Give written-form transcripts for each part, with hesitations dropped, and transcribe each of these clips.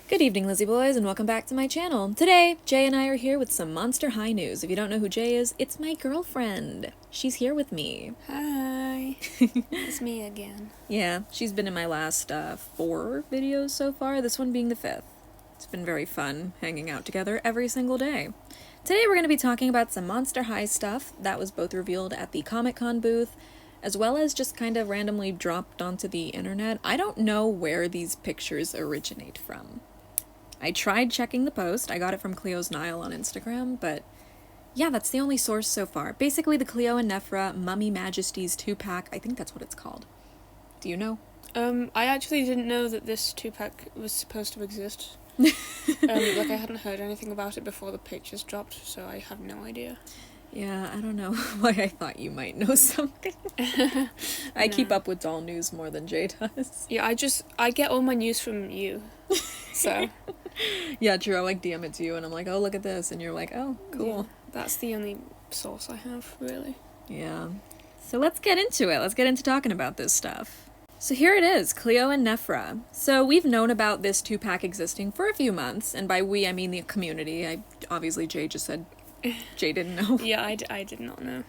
Good evening, Lizzie Boys, and welcome back to my channel. Today, Jay and I are here with some Monster High news. If you don't know who Jay is, it's my girlfriend. She's here with me. Hi. It's me again. Yeah, she's been in my last 4 videos so far, this one being the 5th. It's been very fun hanging out together every single day. Today we're going to be talking about some Monster High stuff that was both revealed at the Comic-Con booth, as well as just kind of randomly dropped onto the internet. I don't know where these pictures originate from. I tried checking the post. I got it from Cleosnile on Instagram, but yeah, that's the only source so far. Basically, the Cleo and Nefera Mummy Majesties 2-pack. I think that's what it's called. Do you know? I actually didn't know that this 2-pack was supposed to exist. I hadn't heard anything about it before the pictures dropped, so I have no idea. Yeah, I don't know why I thought you might know something. I keep up with doll news more than Jay does. Yeah, I get all my news from you, so. Yeah, true. I DM it to you and I'm like, oh, look at this. And you're like, oh, cool. Yeah, that's the only source I have, really. Yeah. So let's get into it. Let's get into talking about this stuff. So here it is, Cleo and Nefera. So we've known about this 2-pack existing for a few months, and by we, I mean the community. Obviously, Jay just said Jay didn't know. Yeah, I did not know.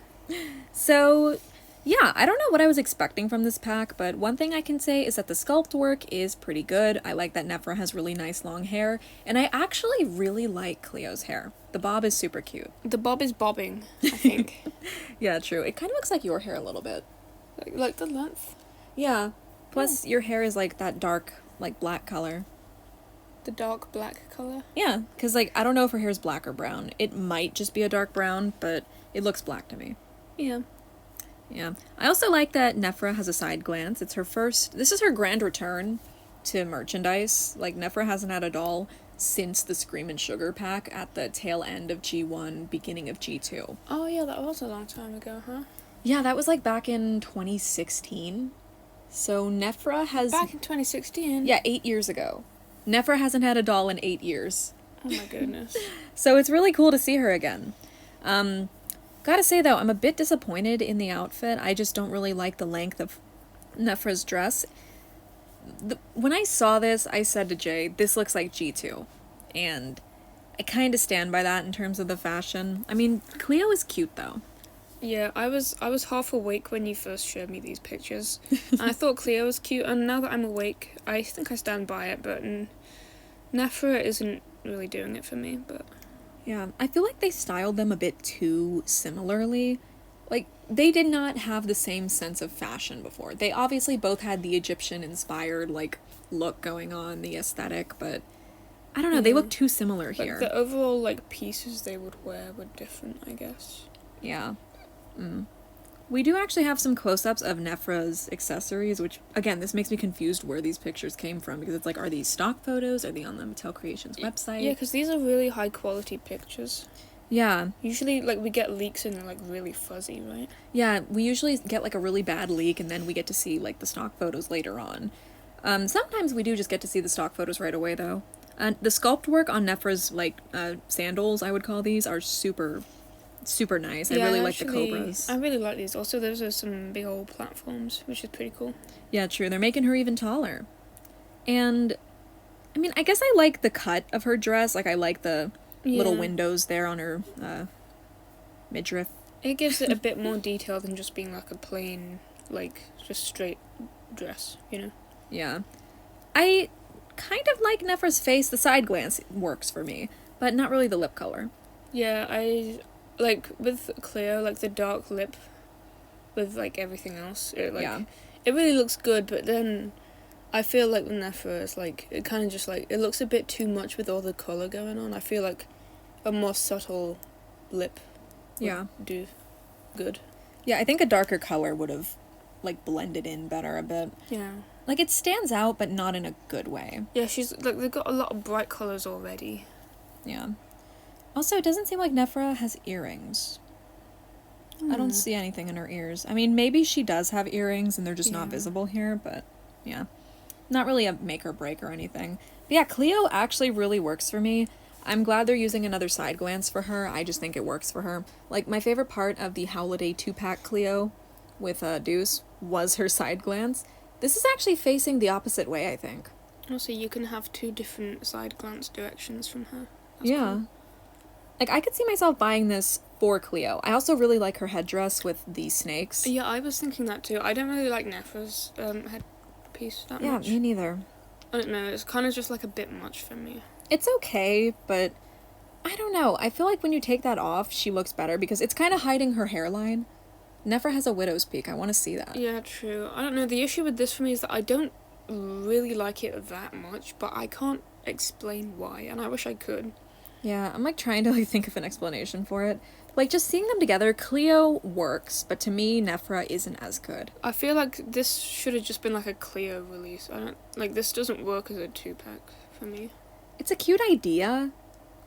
So, yeah, I don't know what I was expecting from this pack, but one thing I can say is that the sculpt work is pretty good. I like that Nefera has really nice long hair, and I actually really like Cleo's hair. The bob is super cute. The bob is bobbing, I think. Yeah, true. It kind of looks like your hair a little bit. Like the length? Yeah. Plus, your hair is like that dark, like black color. The dark black colour? Yeah, because like, I don't know if her hair is black or brown. It might just be a dark brown, but it looks black to me. Yeah. Yeah. I also like that Nefera has a side glance. It's her this is her grand return to merchandise. Like, Nefera hasn't had a doll since the Scream and Sugar pack at the tail end of G1, beginning of G2. Oh yeah, that was a long time ago, huh? Yeah, that was like back in 2016. So Nefera has... Back in 2016? Yeah, 8 years ago. Nefera hasn't had a doll in 8 years. Oh my goodness. So it's really cool to see her again. Gotta say though, I'm a bit disappointed in the outfit. I just don't really like the length of Nefera's dress. When I saw this, I said to Jay, this looks like G2. And I kind of stand by that in terms of the fashion. I mean, Cleo is cute though. Yeah, I was half awake when you first showed me these pictures. And I thought Cleo was cute, and now that I'm awake, I think I stand by it, but Nefera isn't really doing it for me, but... Yeah, I feel like they styled them a bit too similarly. Like, they did not have the same sense of fashion before. They obviously both had the Egyptian-inspired, like, look going on, the aesthetic, but... I don't know, they look too similar here. Like, the overall, like, pieces they would wear were different, I guess. Yeah. We do actually have some close-ups of Nefera's accessories, which, again, this makes me confused where these pictures came from, because it's like, are these stock photos? Are they on the Mattel Creations website? Yeah, because these are really high-quality pictures. Yeah. Usually, like, we get leaks and they're, like, really fuzzy, right? Yeah, we usually get, like, a really bad leak, and then we get to see, like, the stock photos later on. Sometimes we do just get to see the stock photos right away, though. The sculpt work on Nefera's, like, sandals, I would call these, are super nice. Yeah, I really like the cobras. I really like these. Also, those are some big old platforms, which is pretty cool. Yeah, true. They're making her even taller. And, I mean, I guess I like the cut of her dress. Like, I like the little windows there on her midriff. It gives it a bit more detail than just being, like, a plain, like, just straight dress, you know? Yeah. I kind of like Nefera's face. The side glance works for me, but not really the lip color. Yeah, like, with Cleo, like, the dark lip with, like, everything else, it really looks good, but then I feel like with Nefera, it's, like, it kind of just, like, it looks a bit too much with all the colour going on. I feel like a more subtle lip would do good. Yeah, I think a darker color would have, like, blended in better a bit. Yeah. Like, it stands out, but not in a good way. Yeah, like, they've got a lot of bright colours already. Yeah. Also, it doesn't seem like Nefera has earrings. I don't see anything in her ears. I mean, maybe she does have earrings and they're just not visible here, but yeah. Not really a make or break or anything. But yeah, Cleo actually really works for me. I'm glad they're using another side glance for her. I just think it works for her. Like, my favorite part of the Holiday 2-pack Cleo with Deuce was her side glance. This is actually facing the opposite way, I think. Also, you can have 2 different side glance directions from her. That's yeah. cool. Like, I could see myself buying this for Cleo. I also really like her headdress with the snakes. Yeah, I was thinking that too. I don't really like Nefera's headpiece that much. Yeah, me neither. I don't know, it's kind of just like a bit much for me. It's okay, but I don't know. I feel like when you take that off, she looks better because it's kind of hiding her hairline. Nefera has a widow's peak. I want to see that. Yeah, true. I don't know, the issue with this for me is that I don't really like it that much, but I can't explain why, and I wish I could. Yeah, I'm like trying to like think of an explanation for it. Like just seeing them together, Cleo works, but to me, Nefera isn't as good. I feel like this should have just been like a Cleo release. I don't like this doesn't work as a 2-pack for me. It's a cute idea.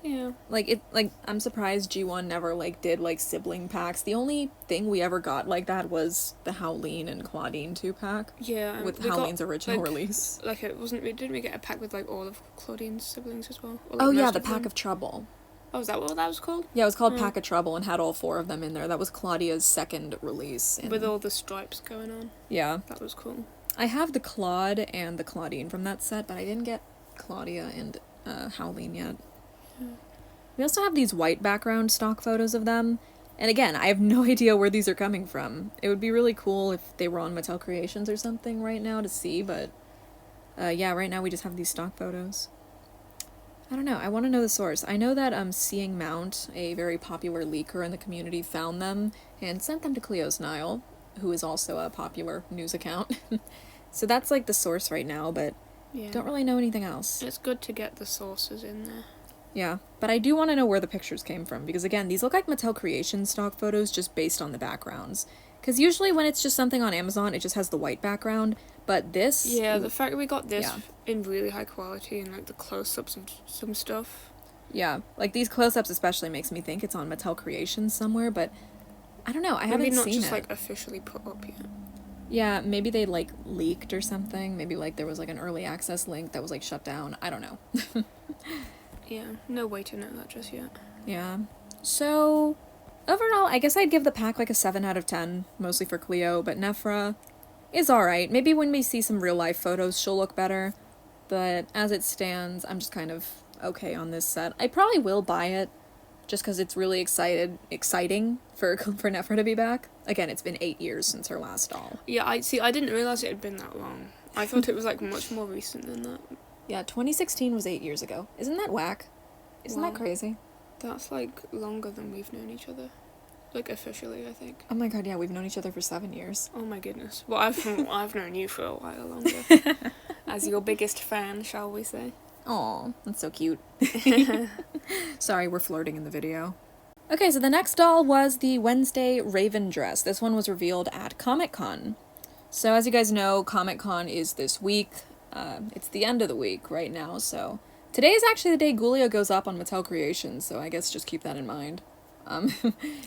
Yeah. Like I'm surprised G1 never like did like sibling packs. The only thing we ever got like that was the Howleen and Claudine 2-pack. Yeah. With Howleen's original release. Like didn't we get a pack with like all of Claudine's siblings as well? Or, like, Oh yeah, the of Pack them? of Trouble. Oh, is that what that was called? Yeah, it was called Pack of Trouble and had all 4 of them in there. That was Claudia's second release. With all the stripes going on. Yeah. That was cool. I have the Claude and the Claudine from that set, but I didn't get Claudia and Howleen yet. We also have these white background stock photos of them. And again, I have no idea where these are coming from. It would be really cool if they were on Mattel Creations or something right now to see, but yeah, right now we just have these stock photos. I don't know, I want to know the source. I know that seeingmount, a very popular leaker in the community, found them and sent them to Cleosnile, who is also a popular news account. So that's like the source right now, but Yeah. don't really know anything else. It's good to get the sources in there. Yeah, but I do want to know where the pictures came from, because again, these look like Mattel Creations stock photos just based on the backgrounds. Because usually when it's just something on Amazon, it just has the white background, but this... Yeah, the fact that we got this Yeah. in really high quality and like the close-ups of some stuff. Yeah, like these close-ups especially makes me think it's on Mattel Creations somewhere, but I don't know, I haven't Maybe not seen just it. like officially put up yet. Yeah, maybe they like leaked or something. Maybe like there was like an early access link that was like shut down. I don't know. Yeah, no way to know that just yet. Yeah. So, overall, I guess I'd give the pack like a 7 out of 10, mostly for Cleo, but Nefera is alright. Maybe when we see some real-life photos, she'll look better, but as it stands, I'm just kind of okay on this set. I probably will buy it, just because it's really exciting for Nefera to be back. Again, it's been 8 years since her last doll. Yeah, I didn't realise it had been that long. I thought it was like much more recent than that. Yeah, 2016 was 8 years ago. Isn't that whack? Isn't that Wow. crazy? That's like longer than we've known each other. Like officially, I think. Oh my god, yeah, we've known each other for 7 years. Oh my goodness. Well, I've known you for a while longer. As your biggest fan, shall we say. Aw, that's so cute. Sorry, we're flirting in the video. Okay, so the next doll was the Wednesday Raven dress. This one was revealed at Comic-Con. So as you guys know, Comic-Con is this week. It's the end of the week right now, so... Today is actually the day Ghoulia goes up on Mattel Creations, so I guess just keep that in mind. Oh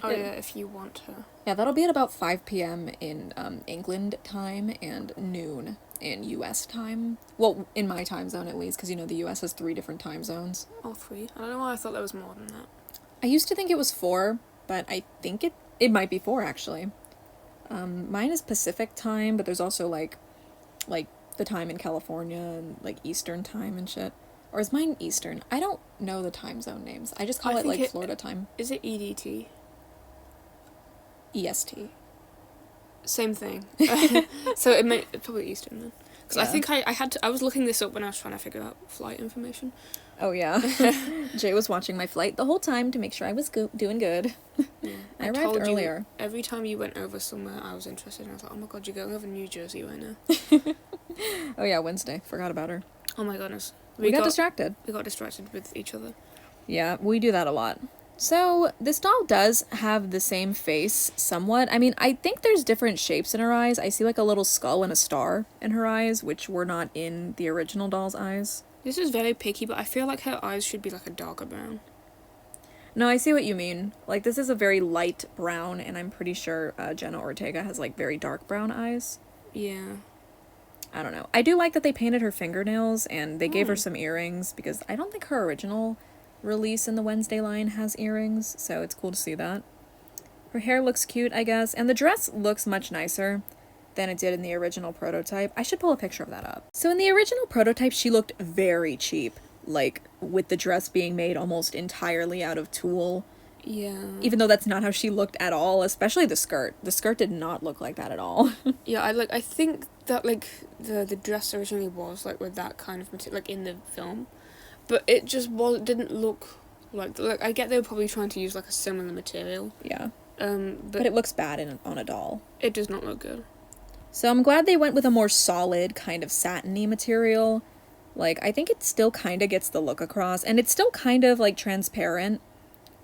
yeah, if you want her. Yeah, that'll be at about 5 p.m. in England time and noon in US time. Well, in my time zone at least, because you know the US has 3 different time zones. Oh, 3? I don't know why I thought there was more than that. I used to think it was 4, but I think it might be 4 actually. Mine is Pacific time, but there's also like the time in California and like Eastern time and shit. Or is mine Eastern? I don't know the time zone names. I just call it like Florida time. Is it EDT? EST. Same thing. So it's probably Eastern then. Because I think I was looking this up when I was trying to figure out flight information. Oh yeah. Jay was watching my flight the whole time to make sure I was doing good. Yeah. I arrived earlier. Every time you went over somewhere I was interested and I was like, oh my god, you're going over New Jersey right now. Oh yeah, Wednesday. Forgot about her. Oh my goodness. We got distracted. We got distracted with each other. Yeah, we do that a lot. So, this doll does have the same face, somewhat. I mean, I think there's different shapes in her eyes. I see like a little skull and a star in her eyes, which were not in the original doll's eyes. This is very picky, but I feel like her eyes should be like a darker brown. No, I see what you mean. Like, this is a very light brown, and I'm pretty sure Jenna Ortega has like very dark brown eyes. Yeah. I don't know. I do like that they painted her fingernails, and they gave her some earrings, because I don't think her original release in the Wednesday line has earrings, so it's cool to see that. Her hair looks cute, I guess, and the dress looks much nicer. than it did in the original prototype. I should pull a picture of that up. So in the original prototype, she looked very cheap, like with the dress being made almost entirely out of tulle. Yeah. Even though that's not how she looked at all, especially the skirt. The skirt did not look like that at all. Yeah, I think that, like, the dress originally was, like, with that kind of material, like, in the film. But it just didn't look like I get they were probably trying to use, like, a similar material. Yeah. But it looks bad on a doll. It does not look good. So I'm glad they went with a more solid, kind of satiny material. Like, I think it still kind of gets the look across, and it's still kind of, like, transparent,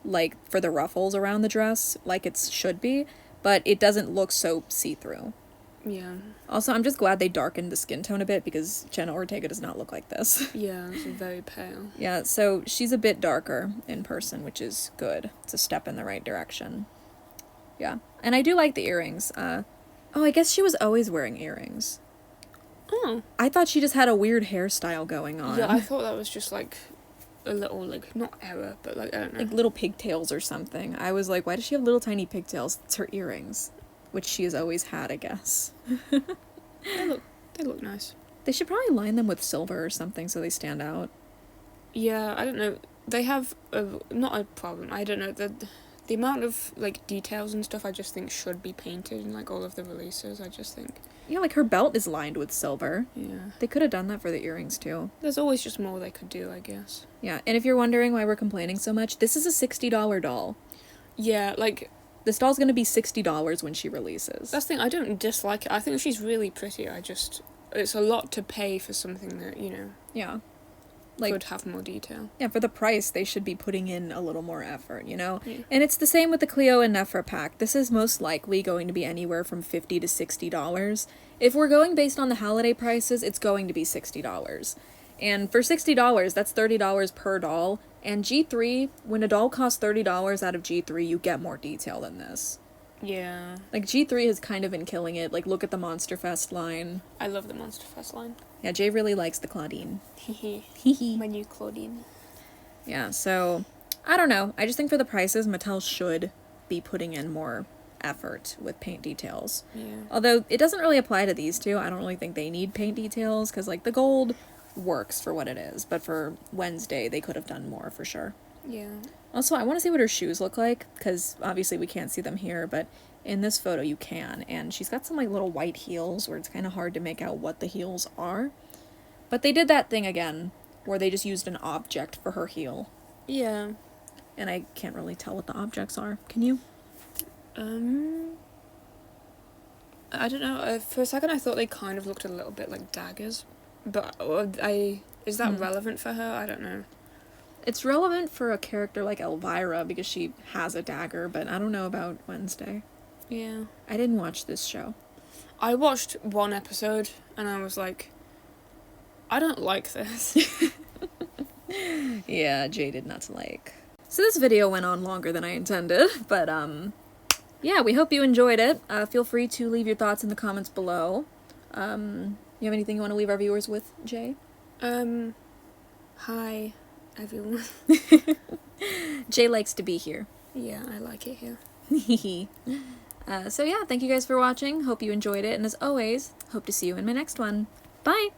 like, for the ruffles around the dress, like it should be, but it doesn't look so see-through. Yeah. Also, I'm just glad they darkened the skin tone a bit, because Jenna Ortega does not look like this. Yeah, she's very pale. Yeah, so she's a bit darker in person, which is good. It's a step in the right direction. Yeah, and I do like the earrings. Oh, I guess she was always wearing earrings. Oh. I thought she just had a weird hairstyle going on. Yeah, I thought that was just, like, a little, like, not error, but, like, I don't know. Like little pigtails or something. I was like, why does she have little tiny pigtails? It's her earrings, which she has always had, I guess. They look nice. They should probably line them with silver or something so they stand out. Yeah, I don't know. They have not a problem. I don't know, the amount of, like, details and stuff I just think should be painted in, like, all of the releases, I just think. Yeah, like her belt is lined with silver. Yeah. They could have done that for the earrings too. There's always just more they could do, I guess. Yeah, and if you're wondering why we're complaining so much, this is a $60 doll. Yeah, like... This doll's gonna be $60 when she releases. That's the thing, I don't dislike it. I think she's really pretty, it's a lot to pay for something that, you know... Yeah. Like, could have more detail. Yeah, for the price, they should be putting in a little more effort, you know? Yeah. And it's the same with the Cleo and Nefera pack. This is most likely going to be anywhere from $50 to $60. If we're going based on the holiday prices, it's going to be $60. And for $60, that's $30 per doll. And G3, when a doll costs $30 out of G3, you get more detail than this. Yeah. Like, G3 has kind of been killing it. Like, look at the Monster Fest line. I love the Monster Fest line. Yeah, Jay really likes the Claudine. Hehe. My new Claudine. Yeah, so, I don't know. I just think for the prices, Mattel should be putting in more effort with paint details. Yeah. Although, it doesn't really apply to these two. I don't really think they need paint details, because, like, the gold works for what it is. But for Wednesday, they could have done more, for sure. Yeah. Also, I want to see what her shoes look like, because obviously we can't see them here, but in this photo you can. And she's got some, like, little white heels where it's kind of hard to make out what the heels are. But they did that thing again, where they just used an object for her heel. Yeah. And I can't really tell what the objects are. Can you? I don't know. For a second I thought they kind of looked a little bit like daggers. But is that relevant for her? I don't know. It's relevant for a character like Elvira because she has a dagger, but I don't know about Wednesday. Yeah. I didn't watch this show. I watched one episode and I was like, I don't like this. Yeah, Jay did not like. So this video went on longer than I intended, but yeah, we hope you enjoyed it. Feel free to leave your thoughts in the comments below. You have anything you want to leave our viewers with, Jay? Hi, everyone. Jay likes to be here. Yeah, I like it here. So yeah, thank you guys for watching. Hope you enjoyed it, and as always, hope to see you in my next one. Bye!